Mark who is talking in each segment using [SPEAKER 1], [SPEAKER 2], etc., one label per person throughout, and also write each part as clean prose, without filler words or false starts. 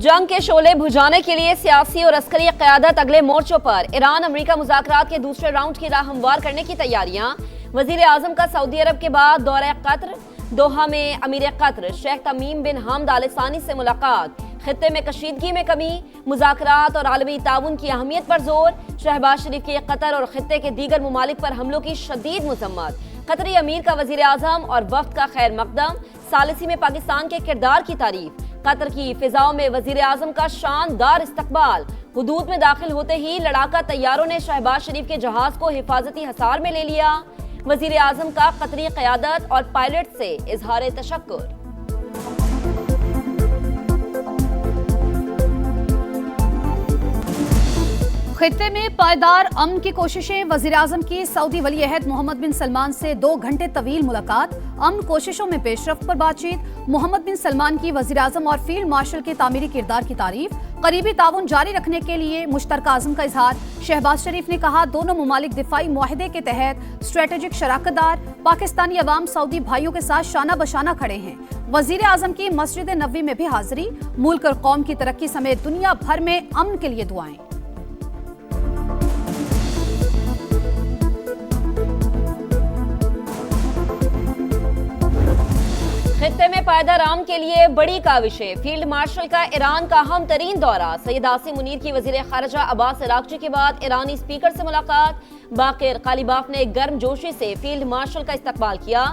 [SPEAKER 1] जंग के शोले बुझाने के लिए सियासी और अस्करी क़यादत अगले मोर्चों पर। ईरान अमेरिका मुज़ाकरात के दूसरे राउंड की राह हमवार करने की तैयारियां। वज़ीर आज़म का सऊदी अरब के बाद दौरा कतर। दोहा में अमीर कतर शेख तमीम बिन हमद आल सानी से मुलाकात। खित्ते में कशीदगी में कमी, मुज़ाकरात और आलमी ताउन की अहमियत पर जोर। शहबाज शरीफ की कतर और खित्ते के दीगर ममालिक पर हमलों की शदीद मजम्मत। कतरी अमीर का वज़ीर आज़म और वफ्द का खैर मकदम। सालिसी में पाकिस्तान के किरदार की तारीफ। कतर की फिजाओं में वज़ीर आज़म का शानदार इस्तकबाल। हुदूद में दाखिल होते ही लड़ाका तैयारों ने शहबाज शरीफ के जहाज को हिफाजती हसार में ले लिया। वज़ीर आज़म का कतरी क़यादत और पायलट से इजहार तशक्कुर।
[SPEAKER 2] खित्ते में पायदार अमन की कोशिशें। वज़ीर आज़म की सऊदी वली अहद मोहम्मद बिन सलमान से 2 घंटे तवील मुलाकात। अमन कोशिशों में पेशरफ्त पर बातचीत। मोहम्मद बिन सलमान की वज़ीर आज़म और फील्ड मार्शल के तामीरी किरदार की तारीफ। करीबी ताउन जारी रखने के लिए मुश्तरका आज़म का इजहार। शहबाज शरीफ ने कहा, दोनों ममालिक दिफाई मुआहदे के तहत स्ट्रेटेजिक शराकतदार। पाकिस्तानी अवाम सऊदी भाइयों के साथ शाना बशाना खड़े हैं। वज़ीर आज़म की मस्जिद नबवी में भी हाजिरी। मुल्क और कौम की तरक्की समेत दुनिया भर में अमन के लिए दुआएं।
[SPEAKER 1] खित्ते में पायदार आम के लिए बड़ी काविशें। फील्ड मार्शल का ईरान का अहम तरीन दौरा। सैयद आसिम मुनीर की वज़ीर खारजा अब्बास अरागची के बाद ईरानी स्पीकर से मुलाकात। बाकिर कालिबाफ ने गर्म जोशी से फील्ड मार्शल का इस्तकबाल किया।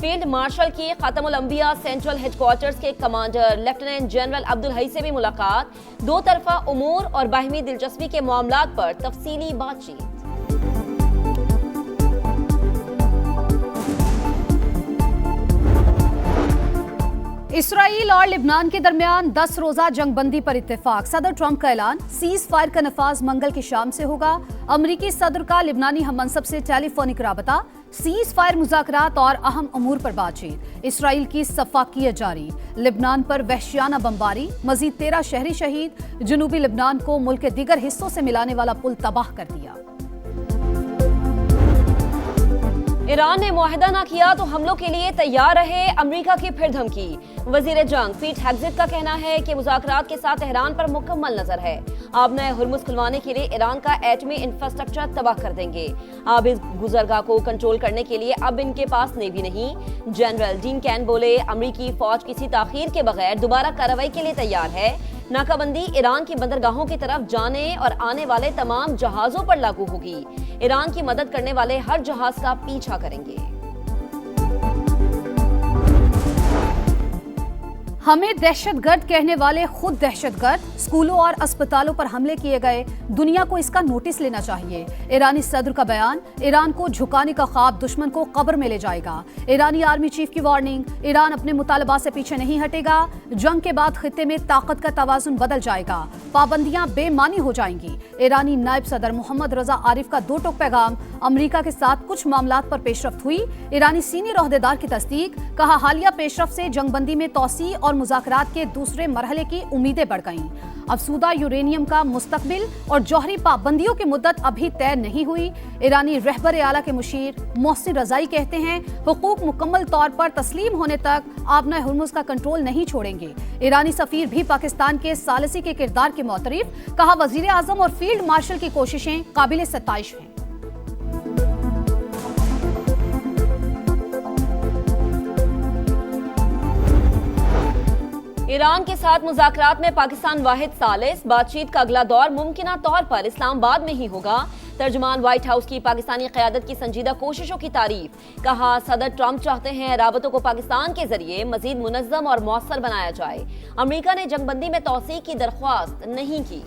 [SPEAKER 1] फील्ड मार्शल की खातमुल अंबिया सेंट्रल हेडक्वार्टर्स के कमांडर लेफ्टिनेंट जनरल अब्दुल हई से भी मुलाकात। 2 तरफा उमूर और बाहिमी दिलचस्पी के मामलात पर तफसीली बातचीत।
[SPEAKER 2] इसराइल और लिबनान के दरमियान 10 रोजा जंगबंदी पर इत्तेफाक। सदर ट्रंप का ऐलान, सीज फायर का नफाज मंगल की शाम से होगा। अमरीकी सदर का लिबनानी हममनसब से टेलीफोनिक राबता। सीज फायर मुज़ाकरात और अहम अमूर पर बातचीत। इसराइल की सफाकियत जारी। लिबनान पर वहशियाना बमबारी। मजीद 13 शहरी शहीद। जनूबी लिबनान को मुल्क के दीगर हिस्सों से मिलाने वाला पुल तबाह कर दिया।
[SPEAKER 1] ईरान ने मुआहदा ना किया तो हमलों के लिए तैयार रहे, अमेरिका की फिर धमकी। वजीर जंग पीट हेग्ज़ेट का कहना है कि मुज़ाकरात के साथ तेहरान पर मुकम्मल नजर है। आबना हुर्मुज़ खुलवाने के लिए ईरान का एटमी इंफ्रास्ट्रक्चर तबाह कर देंगे। अब इस गुजरगाह को कंट्रोल करने के लिए अब इनके पास नेवी नहीं। जनरल डीन कैन बोले, अमरीकी फौज किसी ताखीर के बगैर दोबारा कार्रवाई के लिए तैयार है। नाकाबंदी ईरान की बंदरगाहों की तरफ जाने और आने वाले तमाम जहाजों पर लागू होगी। ईरान की मदद करने वाले हर जहाज का पीछा करेंगे।
[SPEAKER 2] हमें दहशतगर्द कहने वाले खुद दहशतगर्द। स्कूलों और अस्पतालों पर हमले किए गए, दुनिया को इसका नोटिस लेना चाहिए। ईरानी सदर का बयान, ईरान को झुकाने का ख्वाब दुश्मन को कब्र में ले जाएगा। ईरानी आर्मी चीफ की वार्निंग, ईरान अपने मुतालबा से पीछे नहीं हटेगा। जंग के बाद खित्ते में ताकत का तवाजुन बदल जाएगा। पाबंदियां बेमानी हो जाएंगी। ईरानी नायब सदर मोहम्मद रजा आरिफ का 2 टोक पैगाम। अमरीका के साथ कुछ मामलात पर पेशरफ्त हुई। ईरानी सीनियर ओहदेदार की तस्दीक। कहा, हालिया पेशरफ्त से जंगबंदी में तौसी और मुज़ाकरात के दूसरे मरहले की उम्मीदें बढ़ गईं। अफसूदा यूरेनियम का मुस्तकबिल और जौहरी पाबंदियों की मुद्दत अभी तय नहीं हुई। ईरानी रहबर आला के मुशीर मोहसिन रजाई कहते हैं, हुकूक मुकम्मल तौर पर तस्लीम होने तक आबना हुर्मुज़ का कंट्रोल नहीं छोड़ेंगे। ईरानी सफीर भी पाकिस्तान के सालिसी के किरदार की मोतरीफ। कहा, वज़ीर आज़म और फील्ड मार्शल की कोशिशें काबिल सत्ताइश हैं।
[SPEAKER 1] ईरान के साथ मुज़ाकरात में पाकिस्तान वाहिद सालिस। बातचीत का अगला दौर मुमकिना तौर पर इस्लामाबाद में ही होगा। तर्जुमान व्हाइट हाउस की पाकिस्तानी क़यादत की संजीदा कोशिशों की तारीफ। कहा, सदर ट्रंप चाहते हैं राबतों को पाकिस्तान के जरिए मजीद मुनज़्ज़म और मौसर बनाया जाए। अमरीका ने जंगबंदी में तौसीक़ की दरख्वास्त नहीं की।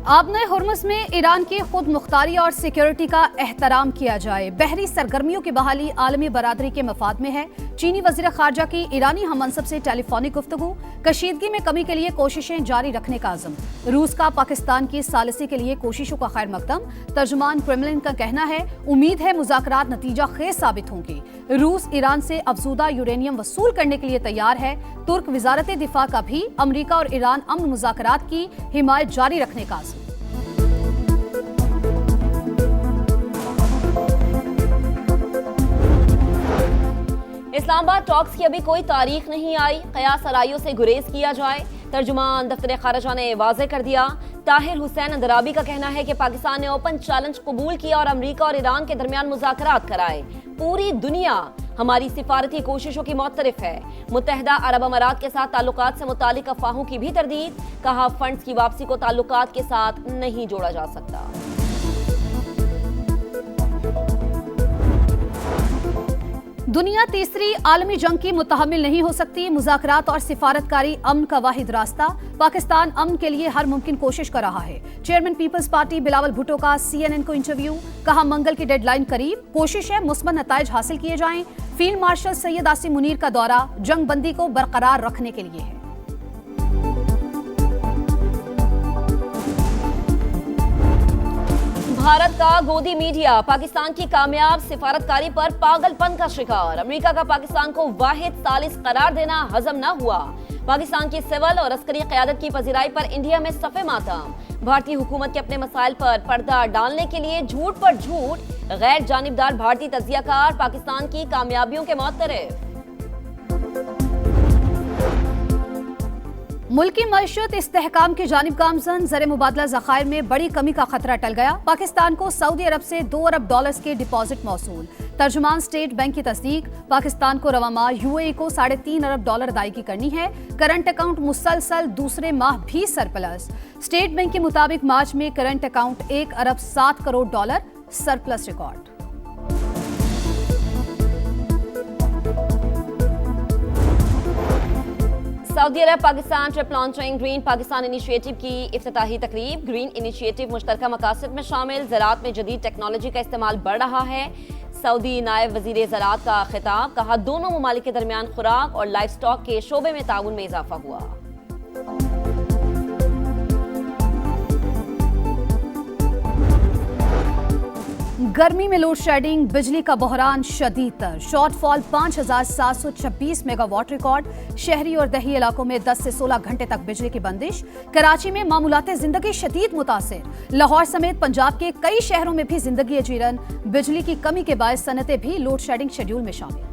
[SPEAKER 2] आबना हुर्मुज़ में ईरान की खुद मुख्तारी और सिक्योरिटी का एहतराम किया जाए। बहरी सरगर्मियों की बहाली आलमी बरादरी के मफाद में है। चीनी वज़ीर ख़ारजा की ईरानी हममनसब से टेलीफोनिक गुफ्तगू। कशीदगी में कमी के लिए कोशिशें जारी रखने का अज़म। रूस का पाकिस्तान की सालिसी के लिए कोशिशों का खैर मकदम। तर्जुमान क्रेमलिन का कहना है, उम्मीद है मुज़ाकरात नतीजा खेज साबित होंगे। रूस ईरान से अफजूदा यूरेनियम वसूल करने के लिए तैयार है। तुर्क वज़ारत दिफा का भी अमरीका और ईरान अमन मुज़ाकरात की हिमायत जारी रखने का अज़म।
[SPEAKER 1] इस्लामाबाद टॉक्स की अभी कोई तारीख नहीं आई, कयास आराइयों से गुरेज किया जाए। तर्जुमान दफ्तर खारजा ने वाजे कर दिया। ताहिर हुसैन अंदराबी का कहना है कि पाकिस्तान ने ओपन चैलेंज कबूल किया और अमेरिका और ईरान के दरमियान मुज़ाकरात कराए। पूरी दुनिया हमारी सिफारती कोशिशों की मुतरफ है। मुत्तहिदा अरब अमारात के साथ ताल्लुकात से मुतालिक अफवाहों की भी तरदीद। कहा, फंड्स की वापसी को ताल्लुकात के साथ नहीं जोड़ा जा सकता।
[SPEAKER 2] दुनिया तीसरी आलमी जंग की मुतहम्मिल नहीं हो सकती। मुज़ाकरात और सिफारतकारी अमन का वाहिद रास्ता। पाकिस्तान अमन के लिए हर मुमकिन कोशिश कर रहा है। Chairman People's Party Bilawal Bhutto का CNN को इंटरव्यू। कहा, मंगल की डेडलाइन करीब, कोशिश है मुस्बत नताइज हासिल किए जाएं। फील्ड मार्शल सैयद आसिम मुनीर का दौरा जंग बंदी को बरकरार रखने के लिए है।
[SPEAKER 1] भारत का गोदी मीडिया पाकिस्तान की कामयाब सिफारतकारी पर पागलपन का शिकार। अमेरिका का पाकिस्तान को वाहिद सालिस करार देना हजम न हुआ। पाकिस्तान की सिविल और अस्करी क़यादत की पजीराई पर इंडिया में सफ़े मातम। भारतीय हुकूमत के अपने मसाइल पर पर्दा डालने के लिए झूठ पर झूठ। गैर जानिबदार भारतीय तज्जियाकार पाकिस्तान की कामयाबियों के मुतरफ।
[SPEAKER 2] मुल्की मईशत इस्तेहकाम की जानिब गामजन। ज़र मुबादला ज़खायर में बड़ी कमी का खतरा टल गया। पाकिस्तान को सऊदी अरब से $2 अरब के डिपॉजिट मौसूल। तर्जुमान स्टेट बैंक की तस्दीक। पाकिस्तान को रवा माह UAE को $3.5 अरब अदायगी करनी है। करंट अकाउंट मुसलसल दूसरे माह भी सरप्लस। स्टेट बैंक के मुताबिक मार्च में करंट अकाउंट $1 अरब 7 करोड़ सरप्लस रिकॉर्ड।
[SPEAKER 1] सऊदी अरब Pakistan trip launching green Pakistan initiative की इफ्तिताही तकरीब। ग्रीन इनिशिएटिव मुश्तरका मकासद में शामिल। ज़राअत में जदीद टेक्नोलॉजी का इस्तेमाल बढ़ रहा है। सऊदी नायब वजीर ज़राअत का खिताब। कहा, दोनों ममालिक के दरमियान खुराक और लाइफ स्टॉक के शोबे में ताउन में इजाफा हुआ।
[SPEAKER 2] गर्मी में लोड शेडिंग, बिजली का बहरान शदीद तर। Shortfall 5726 megawatt record. शहरी और दही इलाकों में 10 से 16 घंटे तक बिजली की बंदिश। कराची में मामूलाते जिंदगी शदीद मुतासिर। लाहौर समेत पंजाब के कई शहरों में भी जिंदगी अजीरन। बिजली की कमी के बायस सनतें भी लोड शेडिंग शेड्यूल में शामिल।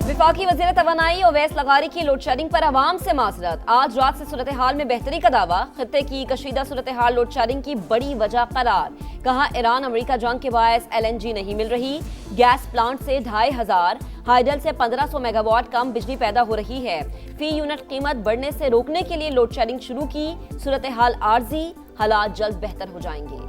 [SPEAKER 1] वफाकी वज़ीर तवानाई ओवैस लगारी की लोड शेडिंग पर अवाम से माजरत। आज रात से सूरत हाल में बेहतरी का दावा। खित्ते की कशीदा सूरत हाल लोड शेडिंग की बड़ी वजह करार। कहा, ईरान अमेरिका जंग के बायस LNG नहीं मिल रही। गैस प्लांट से 2500, हाइडल से 1500 मेगावाट कम बिजली पैदा हो रही है। फी यूनिट कीमत बढ़ने से रोकने के लिए लोड शेडिंग शुरू की। सूरत हाल आर्जी, हालात जल्द बेहतर हो जाएंगे।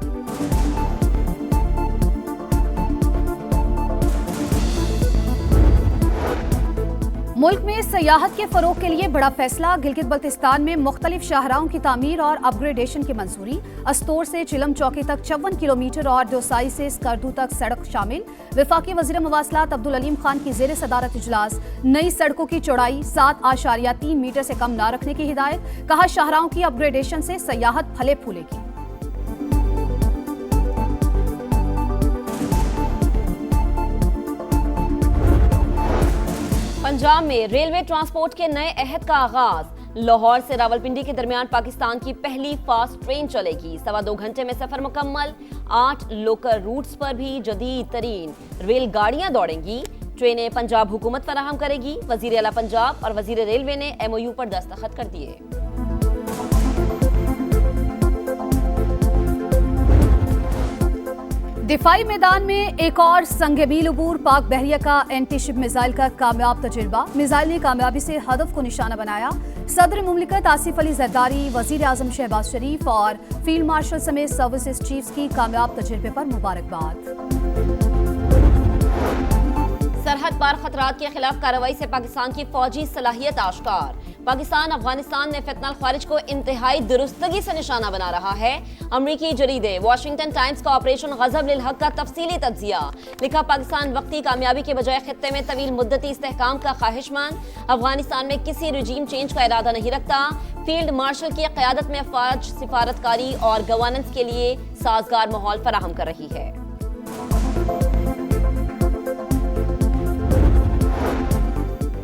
[SPEAKER 2] मुल्क में सयाहत के फरोग के लिए बड़ा फैसला। गिलगित बल्तिस्तान में मुख्तलिफ शाहराहों की तामीर और अपग्रेडेशन की मंजूरी। अस्तोर से चिलम चौकी तक 54 किलोमीटर और दोसाई से स्कर्दू तक सड़क शामिल। वफाकी वज़ीर मवासलात अब्दुल अलीम खान की ज़ेर सदारत इजलास। नई सड़कों की चौड़ाई 7.3 मीटर से कम न रखने की हिदायत। कहा, शाहराहों की अपग्रेडेशन से सयाहत फले फूलेगी।
[SPEAKER 1] पंजाब में रेलवे ट्रांसपोर्ट के नए अहद का आगाज। लाहौर से रावलपिंडी के दरमियान पाकिस्तान की पहली फास्ट ट्रेन चलेगी। 2.25 घंटे में सफर मुकम्मल। 8 लोकल रूट्स पर भी जदीद तरीन रेलगाड़ियां दौड़ेंगी। ट्रेनें पंजाब हुकूमत फराहम करेगी। वजीर आला पंजाब और वजीर रेलवे ने MOU पर दस्तखत कर दिए।
[SPEAKER 2] दिफाई मैदान में एक और संग-ए-मील अबूर। पाक बहरिया का एंटी शिप मिसाइल का कामयाब तजुर्बा। मिसाइल ने कामयाबी से हदफ को निशाना बनाया। सदर मुमलिकत आसिफ अली जरदारी, वजीर आजम शहबाज शरीफ और फील्ड मार्शल समेत सर्विसेज चीफ्स की कामयाब तजुर्बे पर मुबारकबाद।
[SPEAKER 1] सरहद पार खतरात के खिलाफ कार्रवाई से पाकिस्तान की फौजी सलाहियत आश्कार। पाकिस्तान अफगानिस्तान में फितना खारिज को इंतहाई दुरुस्तगी से निशाना बना रहा है। अमरीकी जरीदे वॉशिंगटन टाइम्स का ऑपरेशन गजब लिल हक का तफसीली तज्जिया। लिखा, पाकिस्तान वक्ती कामयाबी के बजाय खित्ते में तवील मुद्दती इस्तेहकाम का ख्वाहिशमंद। अफगानिस्तान में किसी रजीम चेंज का इरादा नहीं रखता। फील्ड मार्शल की क़यादत में अफवाज सिफारतकारी और गवर्नेंस के लिए साजगार माहौल फराहम कर रही है।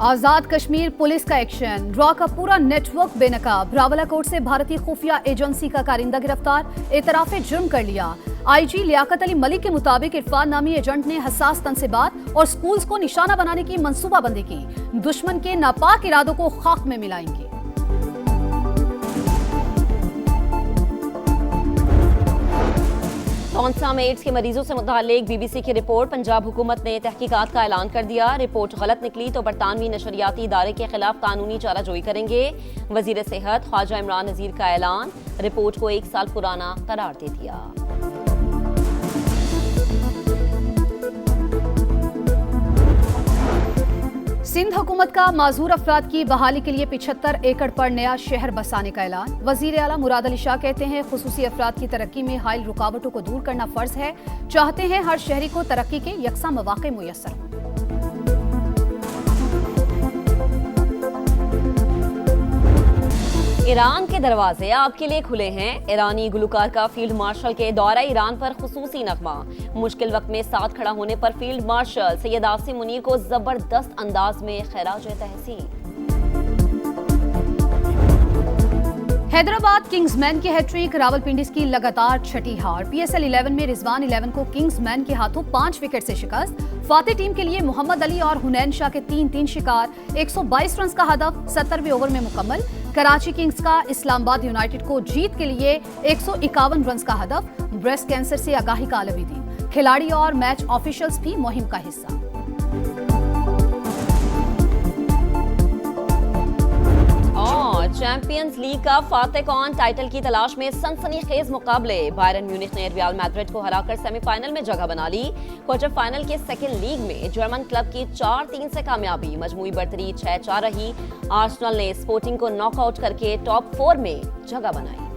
[SPEAKER 2] आजाद कश्मीर पुलिस का एक्शन, रॉ का पूरा नेटवर्क बेनकाब। रावलाकोट से भारतीय खुफिया एजेंसी का कारिंदा गिरफ्तार, एतराफे जुर्म कर लिया। आईजी लियाकत अली मलिक के मुताबिक इरफान नामी एजेंट ने हसास तंसीबात और स्कूल्स को निशाना बनाने की मंसूबाबंदी की। दुश्मन के नापाक इरादों को खाक में मिलाएंगे।
[SPEAKER 1] टोंसा में एड्स के मरीजों से मुतालिक बीबीसी की रिपोर्ट, पंजाब हुकूमत ने तहकीकात का ऐलान कर दिया। रिपोर्ट गलत निकली तो बरतानवी नशरियाती इदारे के खिलाफ कानूनी चाराजोई करेंगे। वजीर सेहत ख्वाजा इमरान नजीर का ऐलान, रिपोर्ट को 1 साल पुराना करार दे दिया।
[SPEAKER 2] सिंध हुकूमत का माजूर अफराद की बहाली के लिए 75 एकड़ पर नया शहर बसाने का ऐलान। वजीर आला मुराद अली शाह कहते हैं, खुसूसी अफराद की तरक्की में हाइल रुकावटों को दूर करना फर्ज है। चाहते हैं हर शहरी को तरक्की के यकसा मौके मुयस्सर हों।
[SPEAKER 1] ईरान के दरवाजे आपके लिए खुले हैं। ईरानी गुलकार का फील्ड मार्शल के दौरा ईरान पर खुसूसी नगमा। मुश्किल वक्त में साथ खड़ा होने पर फील्ड मार्शल सैयद आसिम मुनीर को जबरदस्त अंदाज में खैराज तहसीन।
[SPEAKER 2] हैदराबाद किंग्समैन की हैट्रिक, रावलपिंडी की लगातार छठी हार। PSL 11 में रिजवान 11 को किंग्समैन के हाथों 5 विकेट से शिकस्त। फातेह टीम के लिए मोहम्मद अली और हुनैन शाह के 3-3 शिकार। 122 रन का हदफ 70वें ओवर में मुकम्मल। कराची किंग्स का इस्लामाबाद यूनाइटेड को जीत के लिए 151 रन का हदफ। ब्रेस्ट कैंसर से आगाही का आलमी दिन। खिलाड़ी और मैच ऑफिशियल्स भी मुहिम का हिस्सा।
[SPEAKER 1] चैंपियंस लीग का फातेह कौन, टाइटल की तलाश में सनसनीखेज मुकाबले। बायरन म्यूनिख ने रियल मैड्रिड को हराकर सेमीफाइनल में जगह बना ली। क्वार्टर फाइनल के सेकंड लीग में जर्मन क्लब की 4-3 से कामयाबी। मजमूई बढ़तरी 6-4 रही। आर्सेनल ने स्पोर्टिंग को नॉकआउट करके टॉप 4 में जगह बनाई।